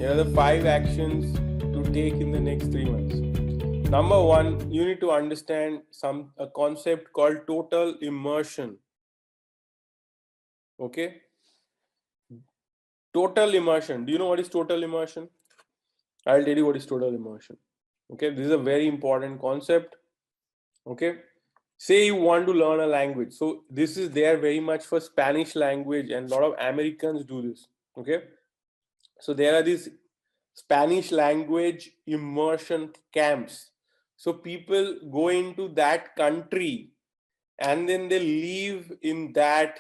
Here are the 5 actions to take in the next 3 months. Number 1, you need to understand a concept called total immersion. Okay? Total immersion. Do you know what is total immersion? I'll tell you what is total immersion. Okay, this is a very important concept. Okay, say you want to learn a language. So this is there very much for Spanish language, and a lot of Americans do this. Okay, so there are these Spanish language immersion camps. So people go into that country and then they live in that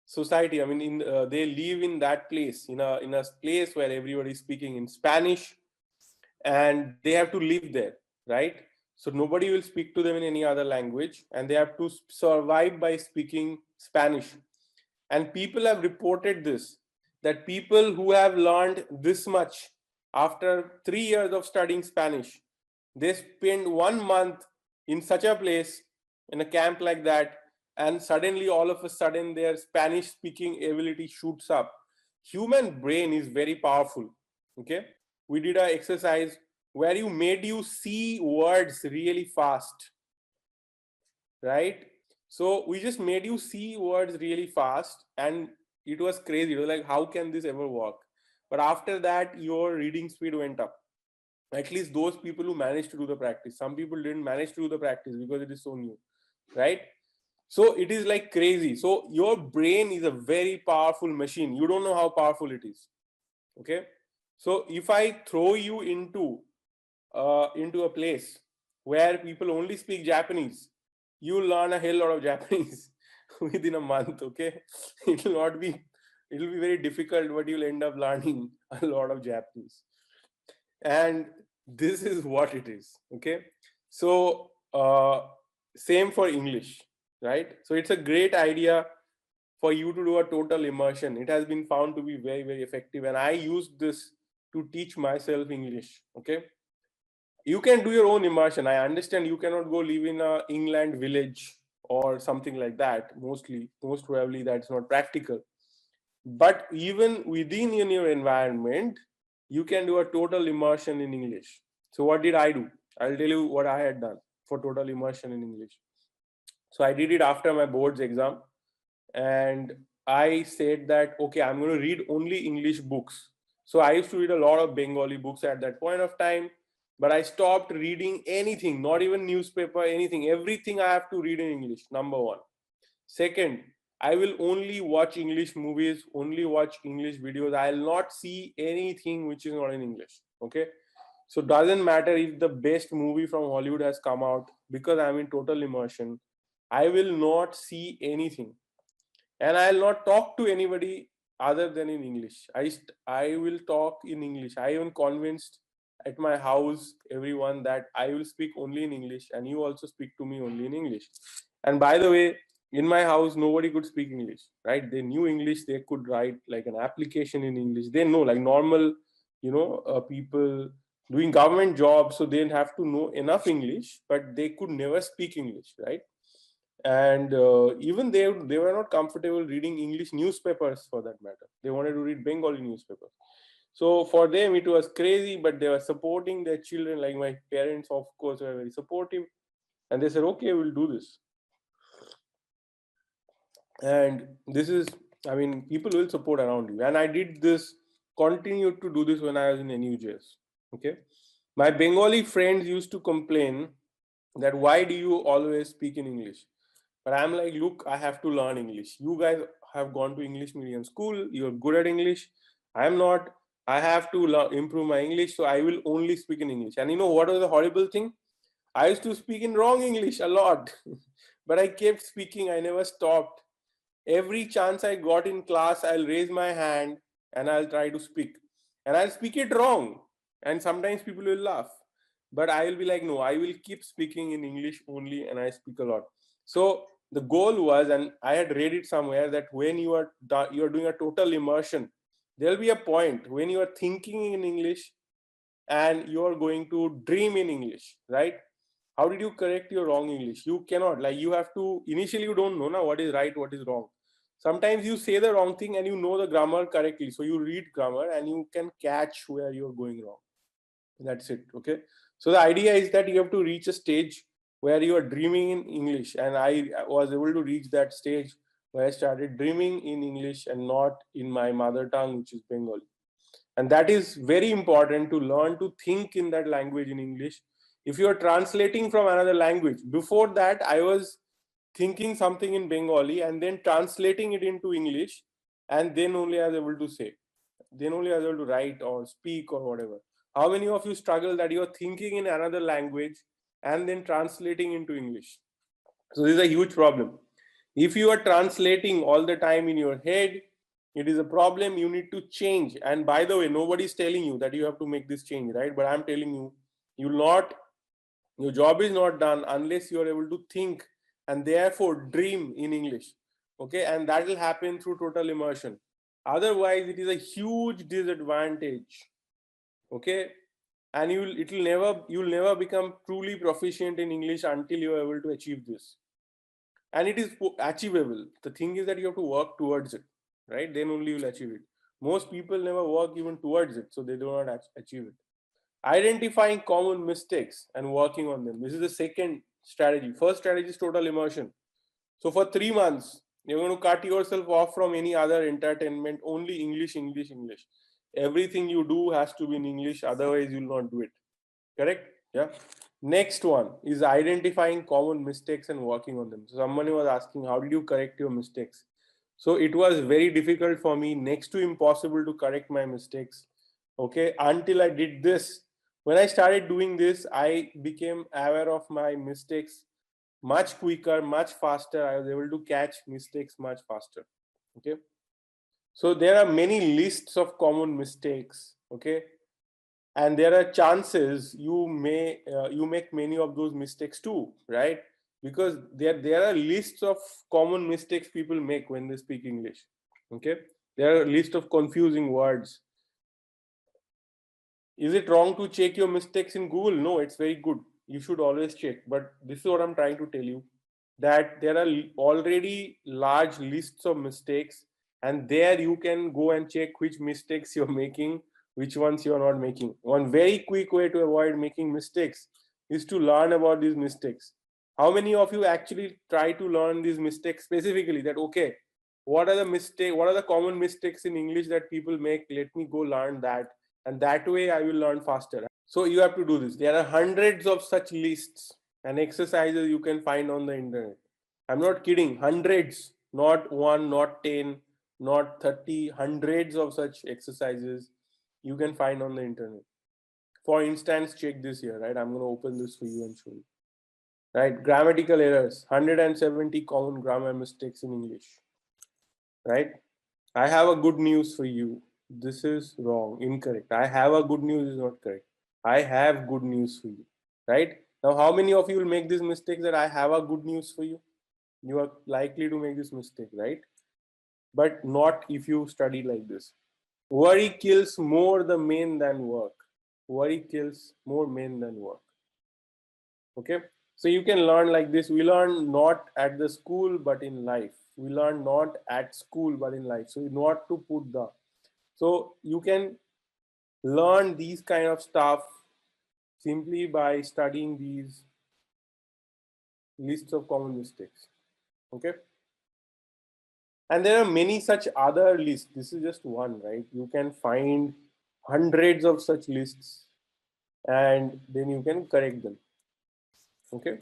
society. I mean, they live in that place, in a place where everybody is speaking in Spanish, and they have to live there, right? So nobody will speak to them in any other language, and they have to survive by speaking Spanish. And people have reported this, that people who have learned this much after 3 years of studying Spanish, they spend 1 month in such a place, in a camp like that, and suddenly all of a sudden their Spanish speaking ability shoots up. Human brain is very powerful. Okay, we did an exercise where you made you see words really fast, right? So we just made you see words really fast, and it was crazy. It was like, how can this ever work? But after that, your reading speed went up. At least those people who managed to do the practice. Some people didn't manage to do the practice because it is so new, right? So it is like crazy. So your brain is a very powerful machine. You don't know how powerful it is. Okay. So if I throw you into a place where people only speak Japanese, you'll learn a hell lot of Japanese within a month. Okay, it'll be very difficult, but you'll end up learning a lot of Japanese. And this is what it is. Okay, so same for English, right? So it's a great idea for you to do a total immersion. It has been found to be very, very effective, and I used this to teach myself English. Okay, you can do your own immersion. I understand you cannot go live in a England village or something like that. Most probably that's not practical. But even within in your environment, you can do a total immersion in English. So what did I do? I'll tell you what I had done for total immersion in English. So I did it after my boards exam, and I said that, okay, I'm going to read only English books. So I used to read a lot of Bengali books at that point of time, but I stopped reading anything, not even newspaper, anything. Everything I have to read in English, number one. Second, I will only watch English movies, only watch English videos. I'll not see anything which is not in English. Okay. So doesn't matter if the best movie from Hollywood has come out, because I'm in total immersion, I will not see anything, and I'll not talk to anybody other than in English. I will talk in English. I even convinced at my house everyone that I will speak only in English, and you also speak to me only in English. And by the way, in my house nobody could speak English, right? They knew English. They could write like an application in English. They know, like normal, people doing government jobs, so they didn't have to know enough English, but they could never speak English, right? And even they were not comfortable reading English newspapers, for that matter. They wanted to read Bengali newspapers. So for them it was crazy, but they were supporting their children. Like my parents, of course, were very supportive, and they said, okay, we'll do this. And this is, I mean, people will support around you. And I did this, continued to do this when I was in NUJS. Okay, my Bengali friends used to complain that why do you always speak in English? But I'm like, look, I have to learn English. You guys have gone to English medium school. You're good at English. I'm not. I have to improve my English. So I will only speak in English. And you know what was the horrible thing? I used to speak in wrong English a lot. But I kept speaking. I never stopped. Every chance I got in class, I'll raise my hand and I'll try to speak. And I'll speak it wrong. And sometimes people will laugh. But I will be like, no, I will keep speaking in English only, and I speak a lot. So the goal was, and I had read it somewhere, that when you are doing a total immersion, there'll be a point when you are thinking in English and you are going to dream in English, right? How did you correct your wrong English? You cannot. Like, you have to, initially you don't know now what is right, what is wrong. Sometimes you say the wrong thing and you know the grammar correctly. So you read grammar and you can catch where you're going wrong. That's it. Okay. So the idea is that you have to reach a stage where you are dreaming in English. And I was able to reach that stage where I started dreaming in English and not in my mother tongue, which is Bengali. And that is very important, to learn to think in that language in English. If you are translating from another language, before that, I was thinking something in Bengali and then translating it into English, and then only I was able to say, then only I was able to write or speak or whatever. How many of you struggle that you are thinking in another language and then translating into English? So this is a huge problem. If you are translating all the time in your head, it is a problem. You need to change. And by the way, nobody is telling you that you have to make this change, right? But I'm telling you, you will not, your job is not done unless you are able to think and therefore dream in English. Okay, and that will happen through total immersion. Otherwise, it is a huge disadvantage. Okay, and you'll never become truly proficient in English until you are able to achieve this. And it is achievable. The thing is that you have to work towards it, right? Then only you'll achieve it. Most people never work even towards it, so they do not achieve it. Identifying common mistakes and working on them. This is the second strategy. First strategy is total immersion. So for 3 months, you're going to cut yourself off from any other entertainment, only English, English, English. Everything you do has to be in English, otherwise you'll not do it. Correct? Yeah. Next one is identifying common mistakes and working on them. So someone was asking, how did you correct your mistakes? So it was very difficult for me, next to impossible, to correct my mistakes. Okay, until I did this. When I started doing this, I became aware of my mistakes much quicker, much faster. I was able to catch mistakes much faster. Okay. So there are many lists of common mistakes. Okay. And there are chances you may you make many of those mistakes too, right? Because there are lists of common mistakes people make when they speak English. Okay, there are a list of confusing words. Is it wrong to check your mistakes in Google? No, it's very good. You should always check. But this is what I'm trying to tell you, that there are already large lists of mistakes, and there you can go and check which mistakes you're making, which ones you're not making. One very quick way to avoid making mistakes is to learn about these mistakes. How many of you actually try to learn these mistakes specifically? That okay, what are the common mistakes in English that people make? Let me go learn that, and that way I will learn faster. So you have to do this. There are hundreds of such lists and exercises you can find on the internet. I'm not kidding. Hundreds, not one, not 10, not 30, hundreds of such exercises you can find on the internet. For instance, check this here, right? I'm going to open this for you and show you. Right? Grammatical errors, 170 common grammar mistakes in English. Right? I have a good news for you. This is wrong, incorrect. I have a good news is not correct. I have good news for you. Right? Now, how many of you will make this mistake that I have a good news for you? You are likely to make this mistake, right? But not if you study like this. Worry kills more the men than work. Worry kills more men than work. Okay? So you can learn like this. We learn not at the school, but in life. We learn not at school, but in life. So not to put the. So you can learn these kind of stuff simply by studying these lists of common mistakes. Okay? And there are many such other lists. This is just one, right? You can find hundreds of such lists and then you can correct them. Okay.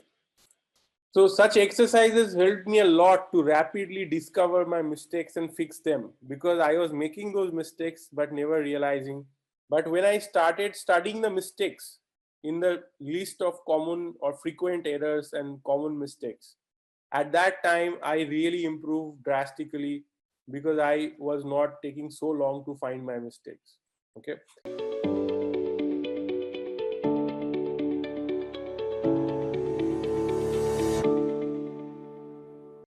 So such exercises helped me a lot to rapidly discover my mistakes and fix them, because I was making those mistakes but never realizing. But when I started studying the mistakes in the list of common or frequent errors and common mistakes, at that time I really improved drastically, because I was not taking so long to find my mistakes. Okay.